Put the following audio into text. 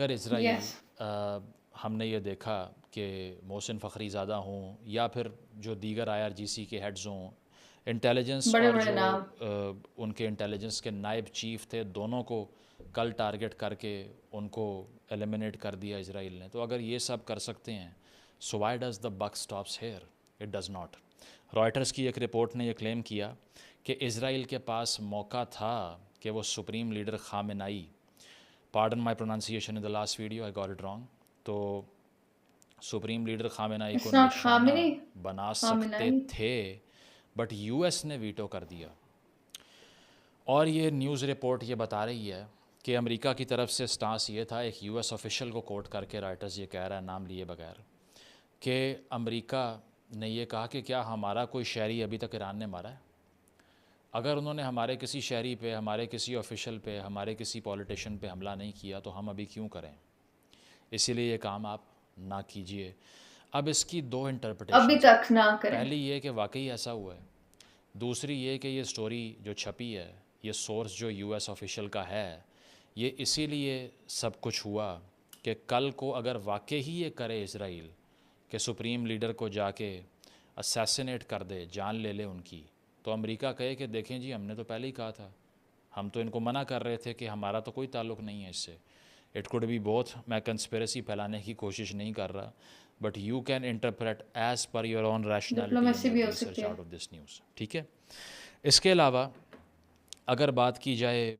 اگر اسرائیل یس ہم نے یہ دیکھا کہ محسن فخری زادہ ہوں یا پھر جو دیگر IRGC کے ہیڈز ہوں، انٹیلیجنس بڑے اور بڑے جو نام. ان کے انٹیلیجنس کے نائب چیف تھے، دونوں کو کل ٹارگٹ کر کے ان کو ایلیمنیٹ کر دیا اسرائیل نے. تو اگر یہ سب کر سکتے ہیں، so why does the book stops here? It does not. Reuters کی ایک رپورٹ نے یہ کلیم کیا کہ اسرائیل کے پاس موقع تھا کہ وہ supreme leader خامنائی، pardon my pronunciation in the last video, I got it wrong. تو سپریم لیڈر خامنائی کو اٹس ناٹ نشانہ خامنی، بنا سکتے خامنائی. تھے، بٹ US نے ویٹو کر دیا. اور یہ نیوز رپورٹ یہ بتا رہی ہے کہ امریکہ کی طرف سے سٹانس یہ تھا، ایک US آفیشل کو کوٹ کر کے رائٹرز یہ کہہ رہا ہے نام لیے بغیر، کہ امریکہ نے یہ کہا کہ کیا ہمارا کوئی شہری ابھی تک ایران نے مارا ہے؟ اگر انہوں نے ہمارے کسی شہری پہ، ہمارے کسی آفیشل پہ، ہمارے کسی پولیٹیشین پہ حملہ نہیں کیا تو ہم ابھی کیوں کریں؟ اسی لیے یہ کام آپ نہ کیجئے. اب اس کی دو ابھی انٹرپریٹیشنز ہیں. تک نہ کریں. پہلی یہ کہ واقعی ایسا ہوا ہے، دوسری یہ کہ یہ سٹوری جو چھپی ہے، یہ سورس جو US آفیشل کا ہے، یہ اسی لیے سب کچھ ہوا کہ کل کو اگر واقعی ہی یہ کرے اسرائیل کہ سپریم لیڈر کو جا کے اسیسینیٹ کر دے، جان لے لے ان کی، تو امریکہ کہے کہ دیکھیں جی ہم نے تو پہلے ہی کہا تھا، ہم تو ان کو منع کر رہے تھے کہ ہمارا تو کوئی تعلق نہیں ہے اس سے. It could be both. میں کنسپیریسی پھیلانے کی کوشش نہیں کر رہا، but you can interpret as per your own rationality and diplomacy یور بھی ہو ریسرچ سکتی ہے. Out of this news. ٹھیک ہے. اس کے علاوہ اگر بات کی جائے